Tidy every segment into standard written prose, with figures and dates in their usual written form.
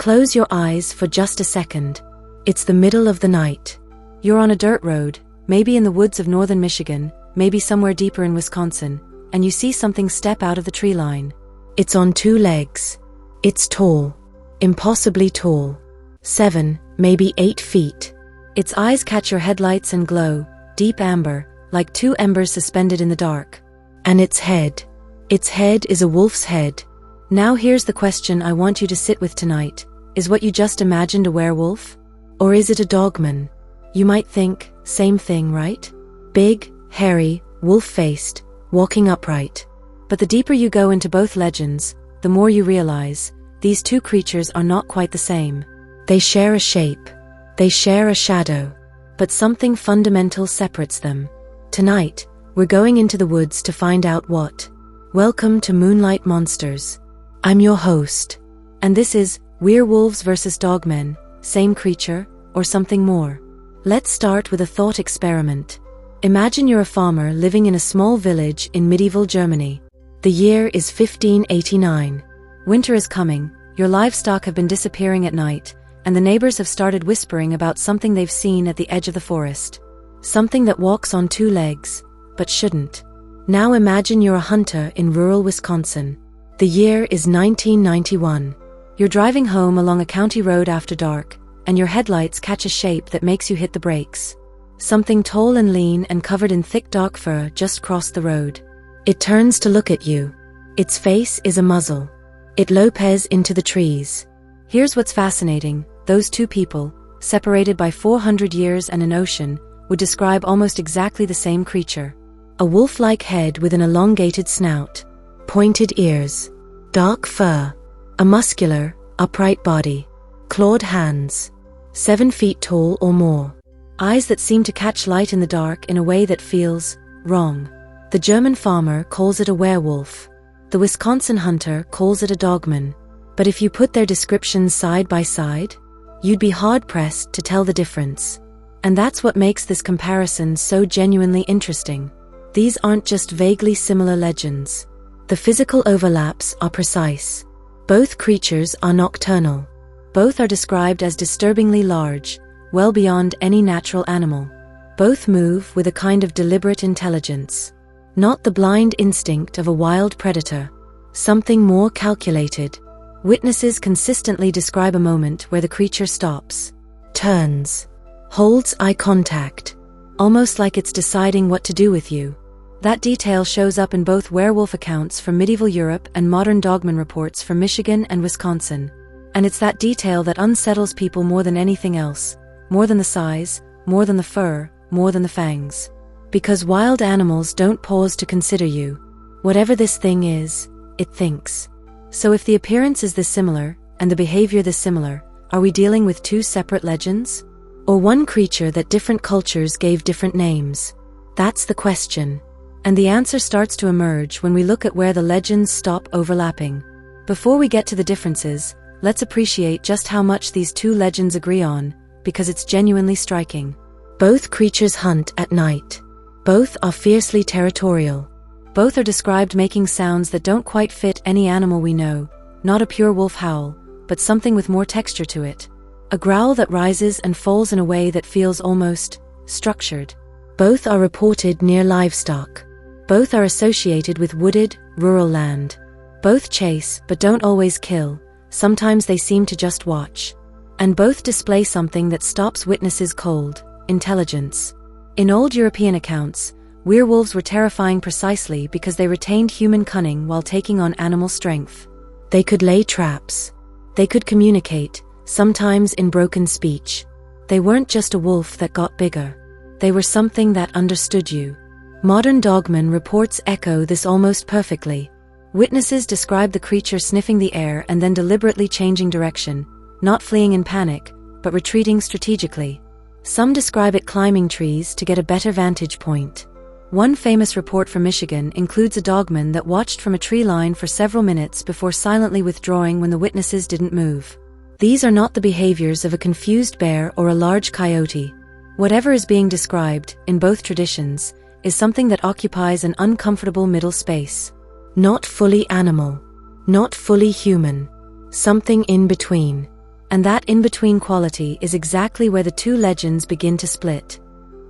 Close your eyes for just a second. It's the middle of the night. You're on a dirt road, maybe in the woods of northern Michigan, maybe somewhere deeper in Wisconsin, and you see something step out of the tree line. It's on 2 legs. It's tall. Impossibly tall. 7, maybe 8 feet. Its eyes catch your headlights and glow, deep amber, like 2 embers suspended in the dark. And its head is a wolf's head. Now here's the question I want you to sit with tonight. Is what you just imagined a werewolf? Or is it a dogman? You might think, same thing, right? Big, hairy, wolf-faced, walking upright. But the deeper you go into both legends, the more you realize, these 2 creatures are not quite the same. They share a shape. They share a shadow. But something fundamental separates them. Tonight, we're going into the woods to find out what. Welcome to Moonlight Monsters. I'm your host. And this is Werewolves vs. Dogmen, same creature, or something more. Let's start with a thought experiment. Imagine you're a farmer living in a small village in medieval Germany. The year is 1589. Winter is coming, your livestock have been disappearing at night, and the neighbors have started whispering about something they've seen at the edge of the forest. Something that walks on 2 legs, but shouldn't. Now imagine you're a hunter in rural Wisconsin. The year is 1991. You're driving home along a county road after dark, and your headlights catch a shape that makes you hit the brakes. Something tall and lean and covered in thick dark fur just crossed the road. It turns to look at you. Its face is a muzzle. It lopes into the trees. Here's what's fascinating. Those 2 people, separated by 400 years and an ocean, would describe almost exactly the same creature. A wolf-like head with an elongated snout. Pointed ears. Dark fur. A muscular, upright body. Clawed hands. 7 feet tall or more. Eyes that seem to catch light in the dark in a way that feels wrong. The German farmer calls it a werewolf. The Wisconsin hunter calls it a dogman. But if you put their descriptions side by side, you'd be hard-pressed to tell the difference. And that's what makes this comparison so genuinely interesting. These aren't just vaguely similar legends. The physical overlaps are precise. Both creatures are nocturnal. Both are described as disturbingly large, well beyond any natural animal. Both move with a kind of deliberate intelligence. Not the blind instinct of a wild predator. Something more calculated. Witnesses consistently describe a moment where the creature stops, turns, holds eye contact, almost like it's deciding what to do with you. That detail shows up in both werewolf accounts from medieval Europe and modern dogman reports from Michigan and Wisconsin. And it's that detail that unsettles people more than anything else, more than the size, more than the fur, more than the fangs. Because wild animals don't pause to consider you. Whatever this thing is, it thinks. So if the appearance is this similar, and the behavior this similar, are we dealing with 2 separate legends? Or one creature that different cultures gave different names? That's the question. And the answer starts to emerge when we look at where the legends stop overlapping. Before we get to the differences, let's appreciate just how much these 2 legends agree on, because it's genuinely striking. Both creatures hunt at night. Both are fiercely territorial. Both are described making sounds that don't quite fit any animal we know, not a pure wolf howl, but something with more texture to it. A growl that rises and falls in a way that feels almost structured. Both are reported near livestock. Both are associated with wooded, rural land. Both chase but don't always kill, sometimes they seem to just watch. And both display something that stops witnesses cold: intelligence. In old European accounts, werewolves were terrifying precisely because they retained human cunning while taking on animal strength. They could lay traps. They could communicate, sometimes in broken speech. They weren't just a wolf that got bigger. They were something that understood you. Modern Dogman reports echo this almost perfectly. Witnesses describe the creature sniffing the air and then deliberately changing direction, not fleeing in panic, but retreating strategically. Some describe it climbing trees to get a better vantage point. One famous report from Michigan includes a dogman that watched from a tree line for several minutes before silently withdrawing when the witnesses didn't move. These are not the behaviors of a confused bear or a large coyote. Whatever is being described, in both traditions, is something that occupies an uncomfortable middle space. Not fully animal. Not fully human. Something in between. And that in-between quality is exactly where the two legends begin to split.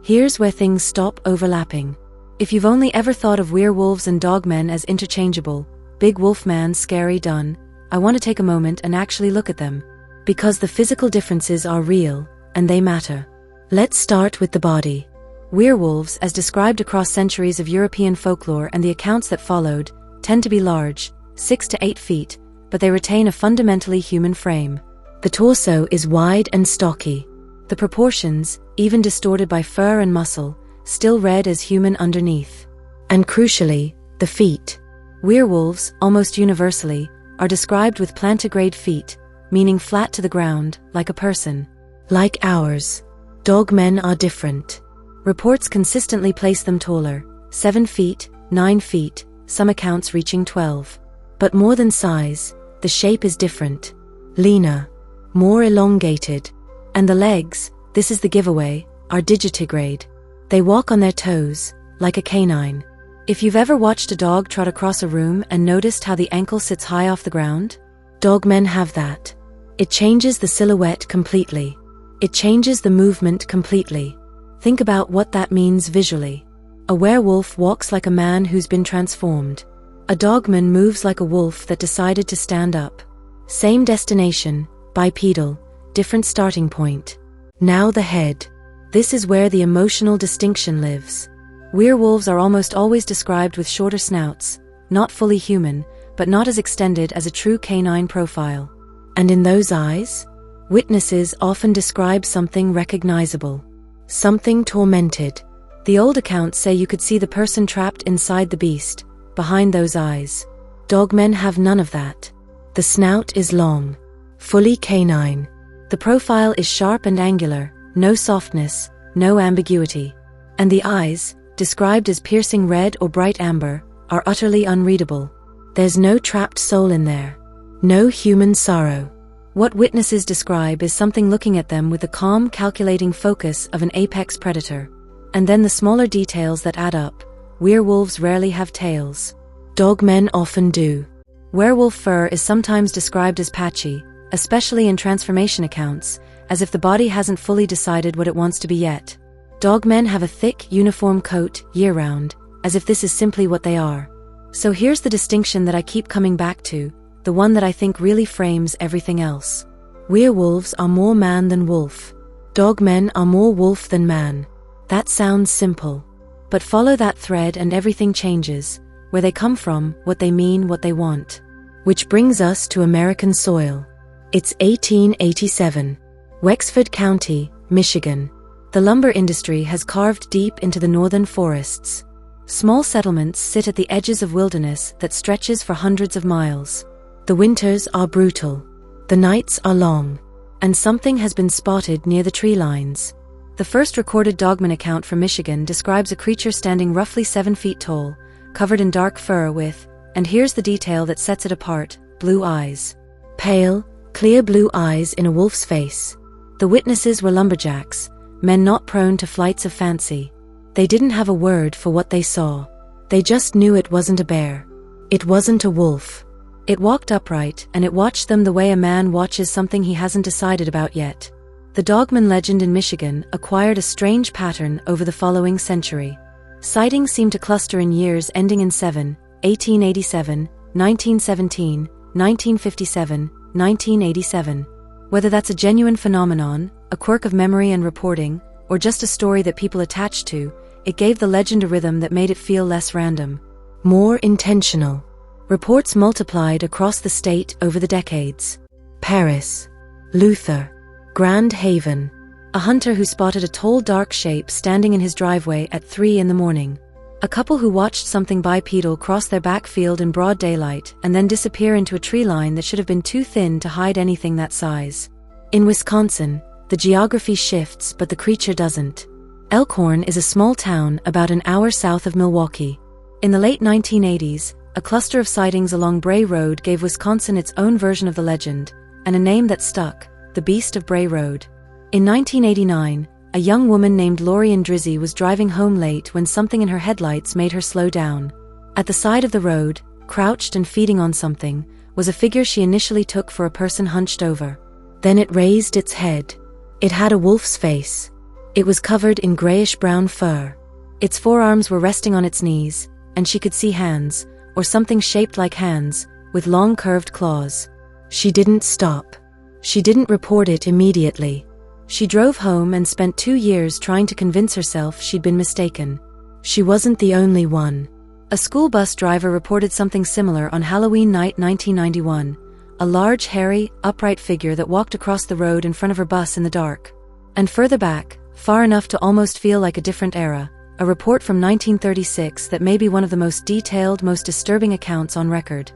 Here's where things stop overlapping. If you've only ever thought of werewolves and dogmen as interchangeable, big wolf man, scary, done, I want to take a moment and actually look at them. Because the physical differences are real, and they matter. Let's start with the body. Werewolves, as described across centuries of European folklore and the accounts that followed, tend to be large, 6 to 8 feet, but they retain a fundamentally human frame. The torso is wide and stocky. The proportions, even distorted by fur and muscle, still read as human underneath. And crucially, the feet. Werewolves, almost universally, are described with plantigrade feet, meaning flat to the ground, like a person. Like ours. Dogmen are different. Reports consistently place them taller, 7 feet, 9 feet, some accounts reaching 12. But more than size, the shape is different. Leaner. More elongated. And the legs, this is the giveaway, are digitigrade. They walk on their toes, like a canine. If you've ever watched a dog trot across a room and noticed how the ankle sits high off the ground, dogmen have that. It changes the silhouette completely. It changes the movement completely. Think about what that means visually. A werewolf walks like a man who's been transformed. A dogman moves like a wolf that decided to stand up. Same destination, bipedal, different starting point. Now the head. This is where the emotional distinction lives. Werewolves are almost always described with shorter snouts, not fully human, but not as extended as a true canine profile. And in those eyes, witnesses often describe something recognizable. Something tormented. The old accounts say you could see the person trapped inside the beast, behind those eyes. Dogmen have none of that. The snout is long. Fully canine. The profile is sharp and angular, no softness, no ambiguity. And the eyes, described as piercing red or bright amber, are utterly unreadable. There's no trapped soul in there. No human sorrow. What witnesses describe is something looking at them with the calm, calculating focus of an apex predator. And then the smaller details that add up. Werewolves rarely have tails. Dogmen often do. Werewolf fur is sometimes described as patchy, especially in transformation accounts, as if the body hasn't fully decided what it wants to be yet. Dogmen have a thick, uniform coat, year-round, as if this is simply what they are. So here's the distinction that I keep coming back to, the one that I think really frames everything else. Werewolves are more man than wolf. Dogmen are more wolf than man. That sounds simple. But follow that thread and everything changes, where they come from, what they mean, what they want. Which brings us to American soil. It's 1887. Wexford County, Michigan. The lumber industry has carved deep into the northern forests. Small settlements sit at the edges of wilderness that stretches for hundreds of miles. The winters are brutal. The nights are long. And something has been spotted near the tree lines. The first recorded Dogman account from Michigan describes a creature standing roughly 7 feet tall, covered in dark fur with, and here's the detail that sets it apart, blue eyes. Pale, clear blue eyes in a wolf's face. The witnesses were lumberjacks, men not prone to flights of fancy. They didn't have a word for what they saw. They just knew it wasn't a bear. It wasn't a wolf. It walked upright, and it watched them the way a man watches something he hasn't decided about yet. The Dogman legend in Michigan acquired a strange pattern over the following century. Sightings seem to cluster in years ending in 7, 1887, 1917, 1957, 1987. Whether that's a genuine phenomenon, a quirk of memory and reporting, or just a story that people attached to, it gave the legend a rhythm that made it feel less random. More intentional. Reports multiplied across the state over the decades. Paris. Luther. Grand Haven. A hunter who spotted a tall dark shape standing in his driveway at 3 in the morning. A couple who watched something bipedal cross their backfield in broad daylight and then disappear into a tree line that should have been too thin to hide anything that size. In Wisconsin, the geography shifts but the creature doesn't. Elkhorn is a small town about an hour south of Milwaukee. In the late 1980s, a cluster of sightings along Bray Road gave Wisconsin its own version of the legend, and a name that stuck, the Beast of Bray Road. In 1989, a young woman named Lorian Drizzy was driving home late when something in her headlights made her slow down. At the side of the road, crouched and feeding on something, was a figure she initially took for a person hunched over. Then it raised its head. It had a wolf's face. It was covered in grayish-brown fur. Its forearms were resting on its knees, and she could see hands, or something shaped like hands, with long curved claws. She didn't stop. She didn't report it immediately. She drove home and spent 2 years trying to convince herself she'd been mistaken. She wasn't the only one. A school bus driver reported something similar on Halloween night 1991, a large, hairy, upright figure that walked across the road in front of her bus in the dark. And further back, far enough to almost feel like a different era, a report from 1936 that may be one of the most detailed, most disturbing accounts on record.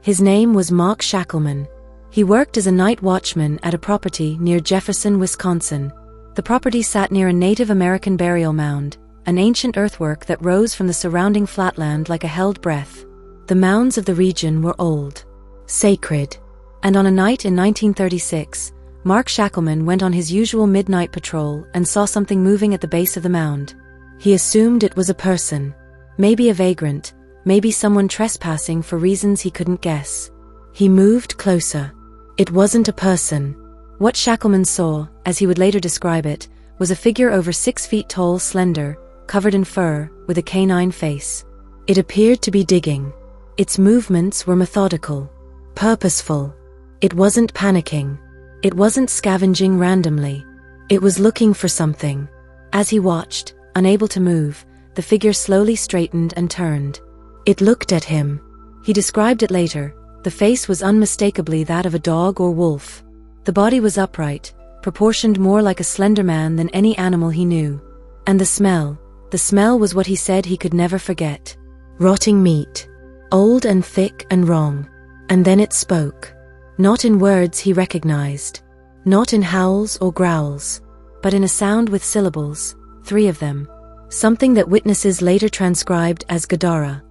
His name was Mark Shackleman. He worked as a night watchman at a property near Jefferson, Wisconsin. The property sat near a Native American burial mound, an ancient earthwork that rose from the surrounding flatland like a held breath. The mounds of the region were old, sacred, and on a night in 1936, Mark Shackleman went on his usual midnight patrol and saw something moving at the base of the mound. He assumed it was a person, maybe a vagrant, maybe someone trespassing for reasons he couldn't guess. He moved closer. It wasn't a person. What Shackleman saw, as he would later describe it, was a figure over 6 feet tall, slender, covered in fur, with a canine face. It appeared to be digging. Its movements were methodical, purposeful. It wasn't panicking. It wasn't scavenging randomly. It was looking for something. As he watched, unable to move, the figure slowly straightened and turned. It looked at him. He described it later. The face was unmistakably that of a dog or wolf. The body was upright, proportioned more like a slender man than any animal he knew. And the smell was what he said he could never forget. Rotting meat. Old and thick and wrong. And then it spoke. Not in words he recognized. Not in howls or growls. But in a sound with syllables, 3 of them. Something that witnesses later transcribed as Gadara.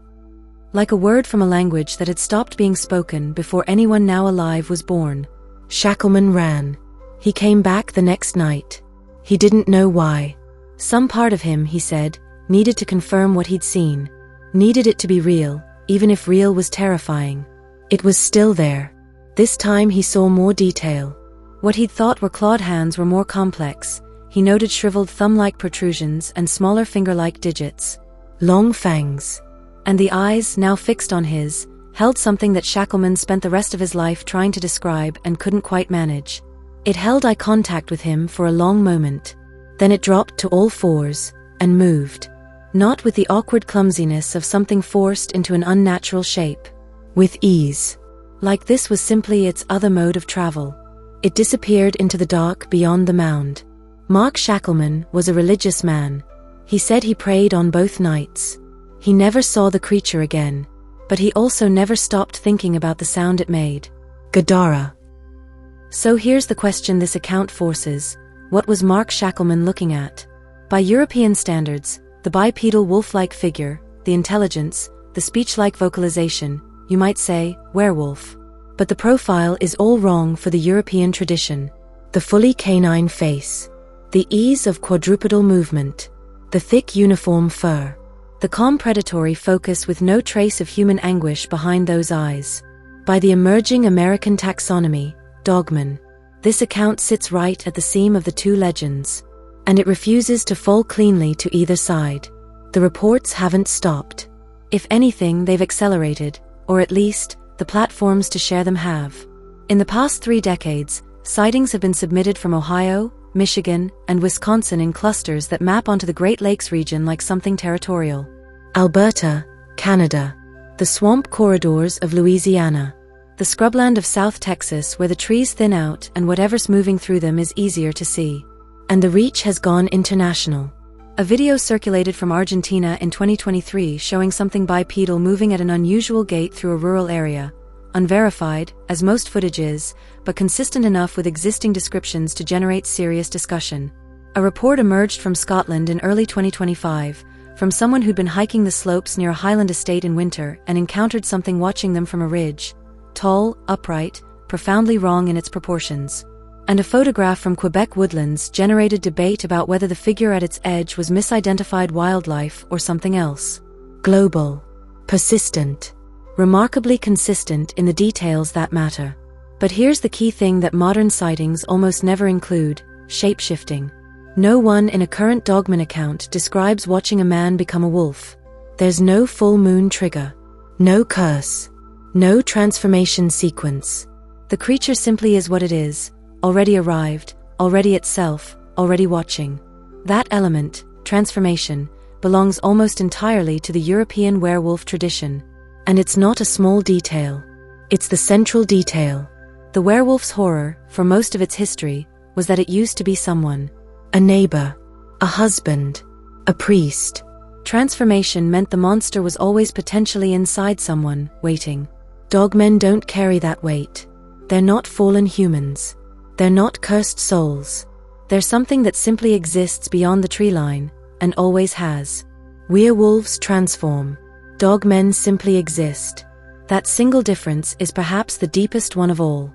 Like a word from a language that had stopped being spoken before anyone now alive was born. Shackleman ran. He came back the next night. He didn't know why. Some part of him, he said, needed to confirm what he'd seen. Needed it to be real, even if real was terrifying. It was still there. This time he saw more detail. What he'd thought were clawed hands were more complex. He noted shriveled thumb-like protrusions and smaller finger-like digits. Long fangs. And the eyes, now fixed on his, held something that Shackleman spent the rest of his life trying to describe and couldn't quite manage. It held eye contact with him for a long moment. Then it dropped to all 4s, and moved. Not with the awkward clumsiness of something forced into an unnatural shape. With ease. Like this was simply its other mode of travel. It disappeared into the dark beyond the mound. Mark Shackleman was a religious man. He said he prayed on both nights. He never saw the creature again. But he also never stopped thinking about the sound it made. Gadara. So here's the question this account forces. What was Mark Shackleman looking at? By European standards, the bipedal wolf-like figure, the intelligence, the speech-like vocalization, you might say, werewolf. But the profile is all wrong for the European tradition. The fully canine face. The ease of quadrupedal movement. The thick uniform fur. The calm predatory focus with no trace of human anguish behind those eyes. By the emerging American taxonomy, Dogman. This account sits right at the seam of the 2 legends. And it refuses to fall cleanly to either side. The reports haven't stopped. If anything, they've accelerated, or at least, the platforms to share them have. In the past 3 decades, sightings have been submitted from Ohio, Michigan, and Wisconsin in clusters that map onto the Great Lakes region like something territorial. Alberta, Canada. The swamp corridors of Louisiana. The scrubland of South Texas where the trees thin out and whatever's moving through them is easier to see. And the reach has gone international. A video circulated from Argentina in 2023 showing something bipedal moving at an unusual gait through a rural area. Unverified, as most footage is, but consistent enough with existing descriptions to generate serious discussion. A report emerged from Scotland in early 2025, from someone who'd been hiking the slopes near a highland estate in winter and encountered something watching them from a ridge. Tall, upright, profoundly wrong in its proportions. And a photograph from Quebec woodlands generated debate about whether the figure at its edge was misidentified wildlife or something else. Global. Persistent. Remarkably consistent in the details that matter. But here's the key thing that modern sightings almost never include: shape-shifting. No one in a current Dogman account describes watching a man become a wolf. There's no full moon trigger, no curse, no transformation sequence. The creature simply is what it is, already arrived, already itself, already watching. That element, transformation, belongs almost entirely to the European werewolf tradition. And it's not a small detail. It's the central detail. The werewolf's horror, for most of its history, was that it used to be someone. A neighbor, a husband, a priest. Transformation meant the monster was always potentially inside someone, waiting. Dogmen don't carry that weight. They're not fallen humans. They're not cursed souls. They're something that simply exists beyond the tree line, and always has. Werewolves transform. Dogmen simply exist. That single difference is perhaps the deepest one of all.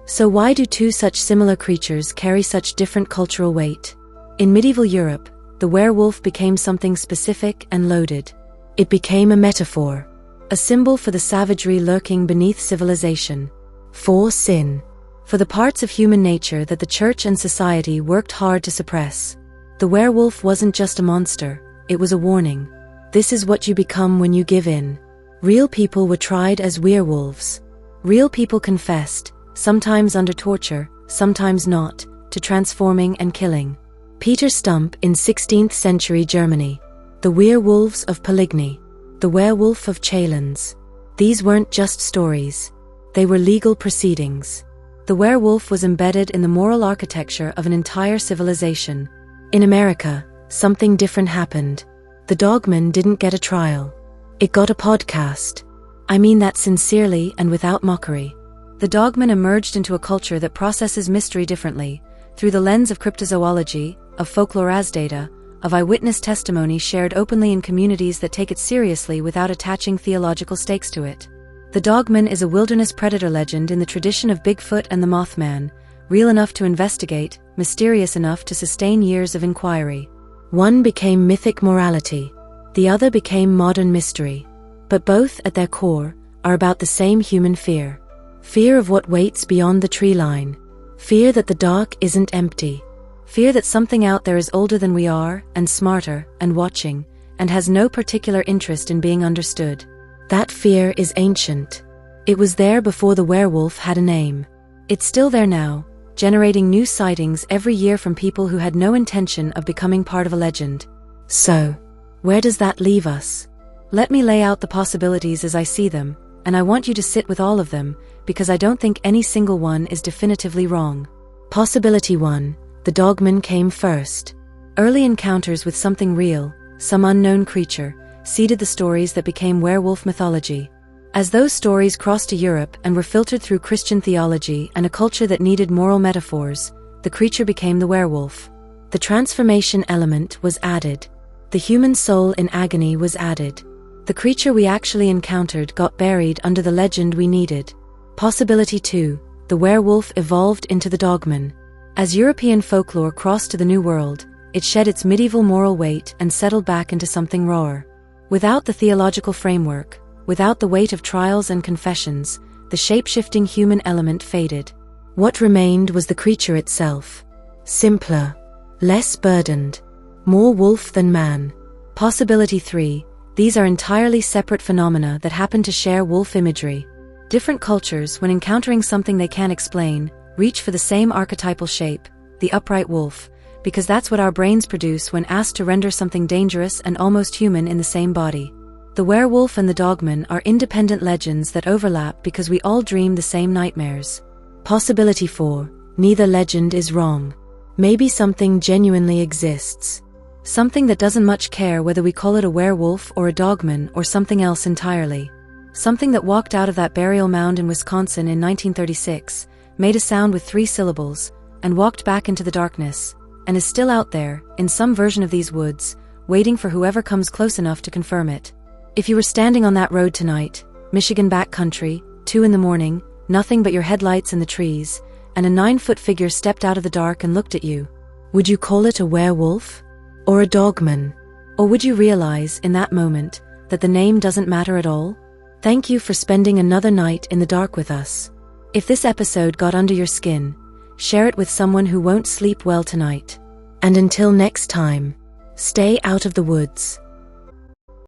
So why do two such similar creatures carry such different cultural weight? In medieval Europe, the werewolf became something specific and loaded. It became a metaphor, a symbol for the savagery lurking beneath civilization, for sin, for the parts of human nature that the church and society worked hard to suppress. The werewolf wasn't just a monster, it was a warning. This is what you become when you give in. Real people were tried as werewolves. Real people confessed, sometimes under torture, sometimes not, to transforming and killing. Peter Stump in 16th century Germany. The werewolves of Poligny. The werewolf of Chalons. These weren't just stories. They were legal proceedings. The werewolf was embedded in the moral architecture of an entire civilization. In America, something different happened. The Dogman didn't get a trial. It got a podcast. I mean that sincerely and without mockery. The Dogman emerged into a culture that processes mystery differently, through the lens of cryptozoology, of folklore as data, of eyewitness testimony shared openly in communities that take it seriously without attaching theological stakes to it. The Dogman is a wilderness predator legend in the tradition of Bigfoot and the Mothman, real enough to investigate, mysterious enough to sustain years of inquiry. One became mythic morality, the other became modern mystery. But both, at their core, are about the same human fear. Fear of what waits beyond the tree line. Fear that the dark isn't empty. Fear that something out there is older than we are, and smarter, and watching, and has no particular interest in being understood. That fear is ancient. It was there before the werewolf had a name. It's still there now, generating new sightings every year from people who had no intention of becoming part of a legend. So, where does that leave us? Let me lay out the possibilities as I see them, and I want you to sit with all of them, because I don't think any single one is definitively wrong. Possibility 1. The Dogman came first. Early encounters with something real, some unknown creature, seeded the stories that became werewolf mythology. As those stories crossed to Europe and were filtered through Christian theology and a culture that needed moral metaphors, the creature became the werewolf. The transformation element was added. The human soul in agony was added. The creature we actually encountered got buried under the legend we needed. Possibility 2. The werewolf evolved into the Dogman. As European folklore crossed to the New World, it shed its medieval moral weight and settled back into something rawer. Without the theological framework, without the weight of trials and confessions, the shape-shifting human element faded. What remained was the creature itself. Simpler, less burdened, more wolf than man. Possibility 3. These are entirely separate phenomena that happen to share wolf imagery. Different cultures, when encountering something they can't explain, reach for the same archetypal shape, the upright wolf, because that's what our brains produce when asked to render something dangerous and almost human in the same body. The werewolf and the Dogman are independent legends that overlap because we all dream the same nightmares. Possibility 4. Neither legend is wrong. Maybe something genuinely exists. Something that doesn't much care whether we call it a werewolf or a Dogman or something else entirely. Something that walked out of that burial mound in Wisconsin in 1936, made a sound with 3 syllables, and walked back into the darkness, and is still out there, in some version of these woods, waiting for whoever comes close enough to confirm it. If you were standing on that road tonight, Michigan backcountry, 2 in the morning, nothing but your headlights and the trees, and a 9-foot figure stepped out of the dark and looked at you, would you call it a werewolf? Or a Dogman? Or would you realize, in that moment, that the name doesn't matter at all? Thank you for spending another night in the dark with us. If this episode got under your skin, share it with someone who won't sleep well tonight. And until next time, stay out of the woods.